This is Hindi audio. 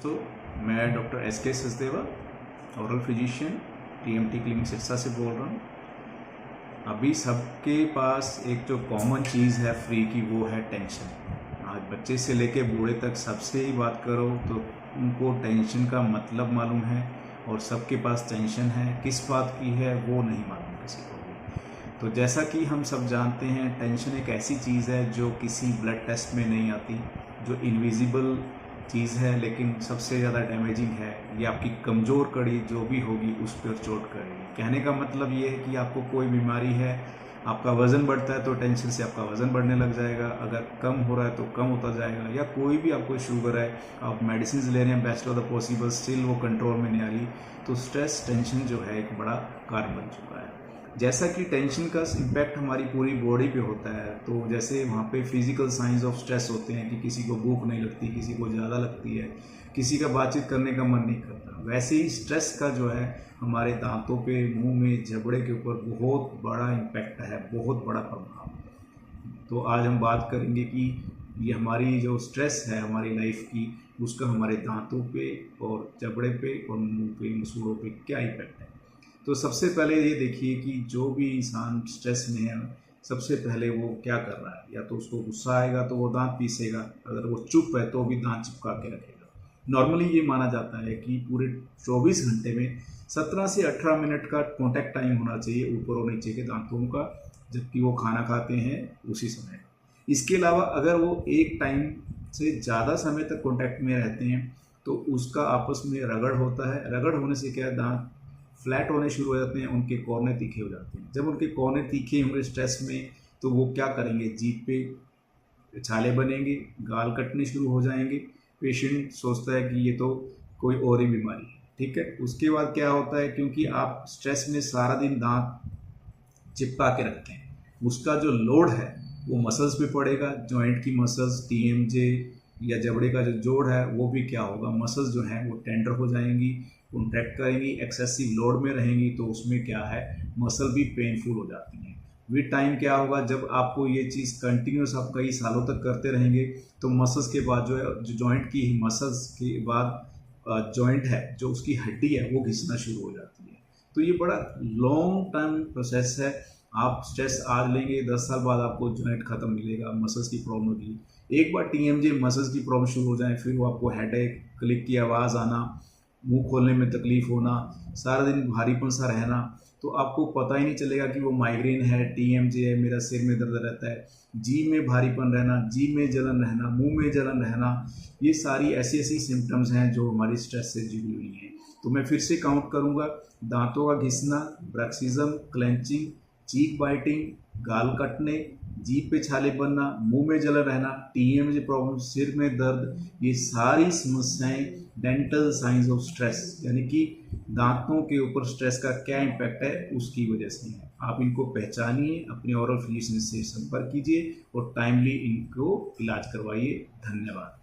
तो मैं डॉक्टर एस के Sachdeva, oral physician, TMT clinic Sirsa से बोल रहा हूँ। अभी सबके पास एक जो कॉमन चीज़ है फ्री की, वो है टेंशन। आज बच्चे से लेके बूढ़े तक सबसे ही बात करो तो उनको टेंशन का मतलब मालूम है, और सबके पास टेंशन है। किस बात की है वो नहीं मालूम किसी को भी। तो जैसा कि हम सब जानते हैं, टेंशन एक ऐसी चीज़ है जो किसी ब्लड टेस्ट में नहीं आती, जो इनविजिबल चीज़ है, लेकिन सबसे ज़्यादा डैमेजिंग है। ये आपकी कमज़ोर कड़ी जो भी होगी उस पर चोट करेगी। कहने का मतलब ये है कि आपको कोई बीमारी है, आपका वज़न बढ़ता है तो टेंशन से आपका वज़न बढ़ने लग जाएगा, अगर कम हो रहा है तो कम होता जाएगा, या कोई भी आपको शुगर है, आप मेडिसिन ले रहे हैं best of the possible, still वो कंट्रोल में नहीं आ रही, तो स्ट्रेस टेंशन जो है एक बड़ा कारण बन चुका है। जैसा कि टेंशन का इम्पैक्ट हमारी पूरी बॉडी पे होता है, तो जैसे वहाँ पे फिजिकल साइंस ऑफ स्ट्रेस होते हैं कि किसी को भूख नहीं लगती, किसी को ज़्यादा लगती है, किसी का बातचीत करने का मन नहीं करता, वैसे ही स्ट्रेस का जो है हमारे दांतों पे, मुंह में, जबड़े के ऊपर बहुत बड़ा इम्पैक्ट है, बहुत बड़ा प्रभाव। तो आज हम बात करेंगे कि ये हमारी जो स्ट्रेस है हमारी लाइफ की, उसका हमारे दांतों पे और जबड़े पे और मुंह पे, मसूड़ों पे क्या इम्पैक्ट है। तो सबसे पहले ये देखिए कि जो भी इंसान स्ट्रेस में है, सबसे पहले वो क्या कर रहा है। या तो उसको गुस्सा आएगा तो वो दांत पीसेगा, अगर वो चुप है तो भी दांत चिपका के रखेगा। नॉर्मली ये माना जाता है कि पूरे 24 घंटे में 17 से 18 मिनट का कॉन्टैक्ट टाइम होना चाहिए ऊपर और नीचे के दांतों का, जबकि वो खाना खाते हैं उसी समय। इसके अलावा अगर वो एक टाइम से ज़्यादा समय तक कॉन्टैक्ट में रहते हैं तो उसका आपस में रगड़ होता है। रगड़ होने से क्या है, दांत फ्लैट होने शुरू हो जाते हैं, उनके कोने तीखे हो जाते हैं। जब उनके कोने तीखे होंगे स्ट्रेस में, तो वो क्या करेंगे, जीभ पे छाले बनेंगे, गाल कटने शुरू हो जाएंगे। पेशेंट सोचता है कि ये तो कोई और ही बीमारी है, ठीक है। उसके बाद क्या होता है, क्योंकि आप स्ट्रेस में सारा दिन दांत चिपका के रखते हैं, उसका जो लोड है वो मसल्स पे पड़ेगा। जॉइंट की मसल्स, टीएमजे या जबड़े का जो जोड़ है वो भी क्या होगा, मसल्स जो हैं वो टेंडर हो जाएंगी, कॉन्ट्रैक्ट करेंगी, एक्सेसिव लोड में रहेंगी, तो उसमें क्या है, मसल भी पेनफुल हो जाती हैं। विद टाइम क्या होगा, जब आपको ये चीज़ कंटिन्यूस आप कई सालों तक करते रहेंगे, तो मसल्स के बाद जो है, जो जॉइंट की मसल्स के बाद जॉइंट है, जो उसकी हड्डी है, वो घिसना शुरू हो जाती है। तो ये बड़ा लॉन्ग टर्म प्रोसेस है। आप स्ट्रेस आज लेंगे, 10 साल बाद आपको जॉइंट खत्म मिलेगा, मसल्स की प्रॉब्लम होगी। एक बार टीएमजे मसल्स की प्रॉब्लम शुरू हो जाए, फिर वो आपको हेडेक, क्लिक की आवाज़ आना, मुंह खोलने में तकलीफ होना, सारा दिन भारीपन सा रहना, तो आपको पता ही नहीं चलेगा कि वो माइग्रेन है, टीएमजे है, मेरा सिर में दर्द रहता है। जीभ में भारीपन रहना, जीभ में जलन रहना, मुंह में जलन रहना, ये सारी ऐसी ऐसी सिम्टम्स हैं जो हमारी स्ट्रेस से जुड़ी हुई हैं। तो मैं फिर से काउंट करूंगा, दांतों का घिसना, ब्रैक्सिज्म, क्लेंचिंग, चीक बाइटिंग, गाल कटने, जीभ पे छाले बनना, मुंह में जलन रहना, टीएमजे प्रॉब्लम, सिर में दर्द, ये सारी समस्याएं डेंटल साइंस ऑफ स्ट्रेस, यानी कि दांतों के ऊपर स्ट्रेस का क्या इम्पैक्ट है उसकी वजह से है। आप इनको पहचानिए, अपने ओरल फिजिशियन से संपर्क कीजिए और टाइमली इनको इलाज करवाइए। धन्यवाद।